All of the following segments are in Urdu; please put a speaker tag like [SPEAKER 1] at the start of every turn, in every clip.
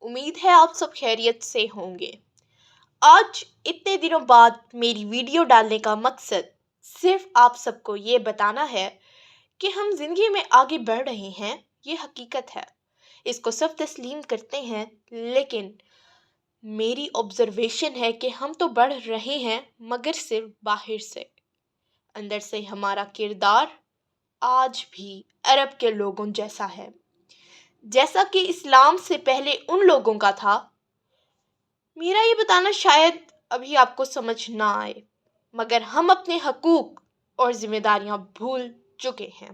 [SPEAKER 1] امید ہے آپ سب خیریت سے ہوں گے۔ آج اتنے دنوں بعد میری ویڈیو ڈالنے کا مقصد صرف آپ سب کو یہ بتانا ہے کہ ہم زندگی میں آگے بڑھ رہے ہیں، یہ حقیقت ہے، اس کو سب تسلیم کرتے ہیں، لیکن میری آبزرویشن ہے کہ ہم تو بڑھ رہے ہیں مگر صرف باہر سے، اندر سے ہمارا کردار آج بھی عرب کے لوگوں جیسا ہے، جیسا کہ اسلام سے پہلے ان لوگوں کا تھا۔ میرا یہ بتانا شاید ابھی آپ کو سمجھ نہ آئے، مگر ہم اپنے حقوق اور ذمہ داریاں بھول چکے ہیں۔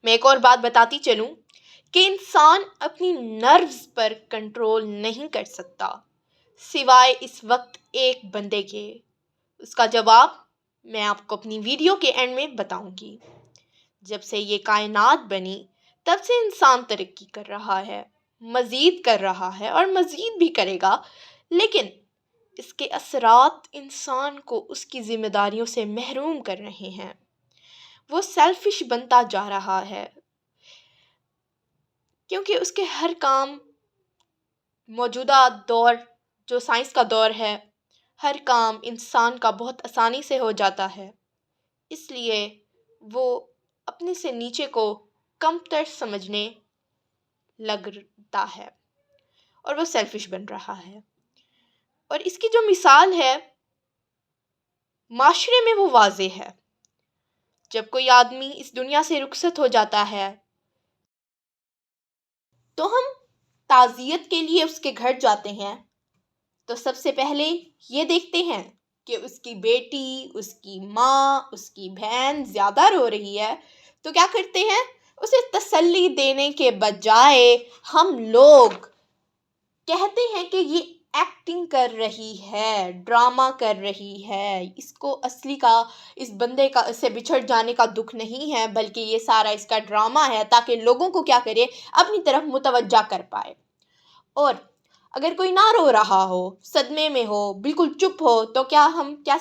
[SPEAKER 1] میں ایک اور بات بتاتی چلوں کہ انسان اپنی نروز پر کنٹرول نہیں کر سکتا سوائے اس وقت ایک بندے کے۔ اس کا جواب میں آپ کو اپنی ویڈیو کے اینڈ میں بتاؤں گی۔ جب سے یہ کائنات بنی تب سے انسان ترقی کر رہا ہے، مزید کر رہا ہے اور مزید بھی کرے گا، لیکن اس کے اثرات انسان کو اس کی ذمہ داریوں سے محروم کر رہے ہیں۔ وہ سیلفش بنتا جا رہا ہے کیونکہ اس کے ہر کام، موجودہ دور جو سائنس کا دور ہے، ہر کام انسان کا بہت آسانی سے ہو جاتا ہے، اس لیے وہ اپنے سے نیچے کو کم تر سمجھنے لگتا ہے اور وہ سیلفش بن رہا ہے۔ اور اس کی جو مثال ہے معاشرے میں وہ واضح ہے۔ جب کوئی آدمی اس دنیا سے رخصت ہو جاتا ہے تو ہم تعزیت کے لیے اس کے گھر جاتے ہیں، تو سب سے پہلے یہ دیکھتے ہیں کہ اس کی بیٹی، اس کی ماں، اس کی بہن زیادہ رو رہی ہے، تو کیا کرتے ہیں؟ اسے تسلی دینے کے بجائے ہم لوگ کہتے ہیں کہ یہ ایکٹنگ کر رہی ہے، ڈرامہ کر رہی ہے، اس کو اصلی کا، اس بندے کا اس سے بچھڑ جانے کا دکھ نہیں ہے، بلکہ یہ سارا اس کا ڈرامہ ہے تاکہ لوگوں کو کیا کرے، اپنی طرف متوجہ کر پائے۔ اور اگر کوئی نہ رو رہا ہو، صدمے میں ہو، بالکل چپ ہو، تو کیا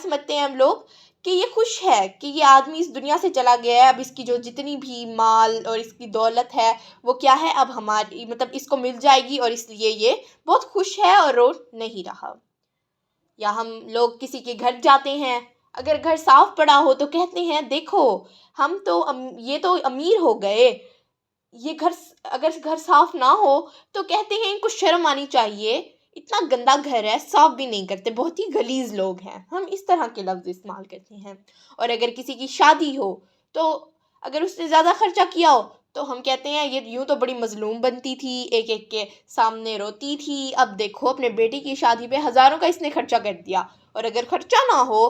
[SPEAKER 1] سمجھتے ہیں ہم لوگ کہ یہ خوش ہے کہ یہ آدمی اس دنیا سے چلا گیا ہے، اب اس کی جو جتنی بھی مال اور اس کی دولت ہے وہ کیا ہے، اب ہماری اس کو مل جائے گی، اور اس لیے یہ بہت خوش ہے اور رو نہیں رہا۔ یا ہم لوگ کسی کے گھر جاتے ہیں، اگر گھر صاف پڑا ہو تو کہتے ہیں دیکھو یہ تو امیر ہو گئے، یہ اگر گھر صاف نہ ہو تو کہتے ہیں ان کو شرم آنی چاہیے، اتنا گندا گھر ہے، صاف بھی نہیں کرتے، بہت ہی غلیظ لوگ ہیں، ہم اس طرح کے لفظ استعمال کرتے ہیں۔ اور اگر کسی کی شادی ہو تو اگر اس نے زیادہ خرچہ کیا ہو تو ہم کہتے ہیں یہ یوں تو بڑی مظلوم بنتی تھی، ایک ایک کے سامنے روتی تھی، اب دیکھو اپنے بیٹی کی شادی پہ ہزاروں کا اس نے خرچہ کر دیا۔ اور اگر خرچہ نہ ہو،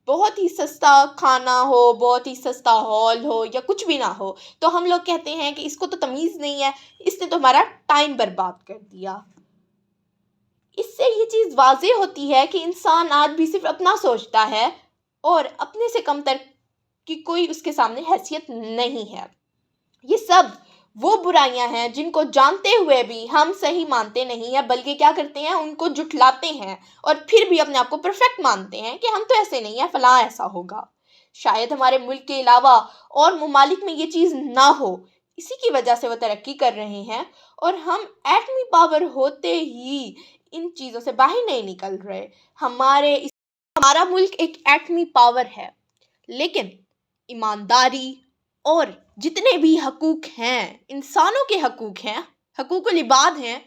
[SPEAKER 1] بہت ہی سستا کھانا ہو، بہت ہی سستا ہال ہو یا کچھ بھی نہ ہو، تو ہم لوگ کہتے ہیں کہ اس کو تو تمیز نہیں ہے، اس نے تو ہمارا ٹائم برباد کر دیا۔ اس سے یہ چیز واضح ہوتی ہے کہ انسان آج بھی صرف اپنا سوچتا ہے اور اپنے سے کم تر کی کوئی اس کے سامنے حیثیت نہیں ہے۔ یہ سب وہ برائیاں ہیں جن کو جانتے ہوئے بھی ہم صحیح مانتے نہیں ہیں، بلکہ کیا کرتے ہیں، ان کو جھٹلاتے ہیں اور پھر بھی اپنے آپ کو پرفیکٹ مانتے ہیں کہ ہم تو ایسے نہیں ہیں، فلاں ایسا ہوگا۔ شاید ہمارے ملک کے علاوہ اور ممالک میں یہ چیز نہ ہو، اسی کی وجہ سے وہ ترقی کر رہے ہیں، اور ہم ایٹمی پاور ہوتے ہی ان چیزوں سے باہر نہیں نکل رہے۔ ہمارا ملک ایک ایٹمی پاور ہے، لیکن ایمانداری اور جتنے بھی حقوق ہیں، انسانوں کے حقوق ہیں، حقوق العباد ہیں،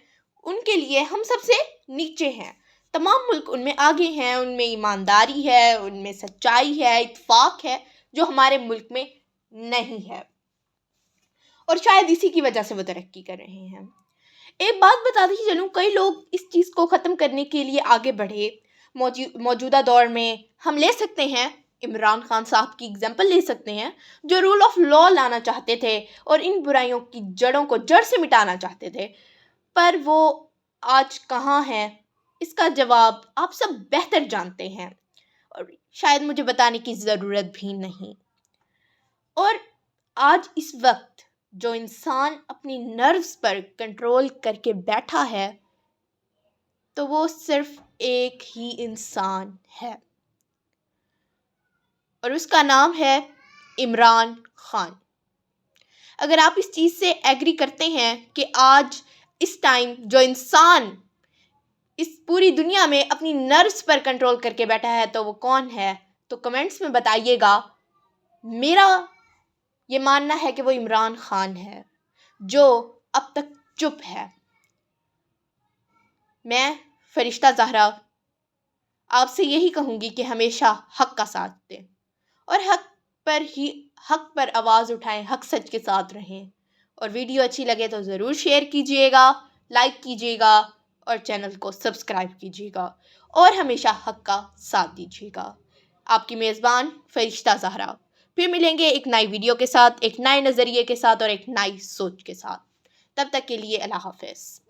[SPEAKER 1] ان کے لیے ہم سب سے نیچے ہیں۔ تمام ملک ان میں آگے ہیں، ان میں ایمانداری ہے، ان میں سچائی ہے، اتفاق ہے، جو ہمارے ملک میں نہیں ہے، اور شاید اسی کی وجہ سے وہ ترقی کر رہے ہیں۔ ایک بات بتاتی چلوں، کئی لوگ اس چیز کو ختم کرنے کے لیے آگے بڑھے۔ موجودہ دور میں ہم لے سکتے ہیں عمران خان صاحب کی اگزامپل لے سکتے ہیں، جو رول آف لا لانا چاہتے تھے اور ان برائیوں کی جڑوں کو جڑ سے مٹانا چاہتے تھے، پر وہ آج کہاں ہیں، اس کا جواب آپ سب بہتر جانتے ہیں اور شاید مجھے بتانے کی ضرورت بھی نہیں۔ اور آج اس وقت جو انسان اپنی نروز پر کنٹرول کر کے بیٹھا ہے تو وہ صرف ایک ہی انسان ہے، اور اس کا نام ہے عمران خان۔ اگر آپ اس چیز سے ایگری کرتے ہیں کہ آج اس ٹائم جو انسان اس پوری دنیا میں اپنی نرس پر کنٹرول کر کے بیٹھا ہے تو وہ کون ہے؟ تو کمنٹس میں بتائیے گا۔ میرا یہ ماننا ہے کہ وہ عمران خان ہے، جو اب تک چپ ہے۔ میں فرشتہ زہرا آپ سے یہی کہوں گی کہ ہمیشہ حق کا ساتھ دیں اور حق پر آواز اٹھائیں، حق سچ کے ساتھ رہیں۔ اور ویڈیو اچھی لگے تو ضرور شیئر کیجیے گا، لائک کیجیے گا اور چینل کو سبسکرائب کیجیے گا اور ہمیشہ حق کا ساتھ دیجیے گا۔ آپ کی میزبان فرشتہ زہرا۔ پھر ملیں گے ایک نئی ویڈیو کے ساتھ، ایک نئے نظریے کے ساتھ اور ایک نئی سوچ کے ساتھ۔ تب تک کے لیے اللہ حافظ۔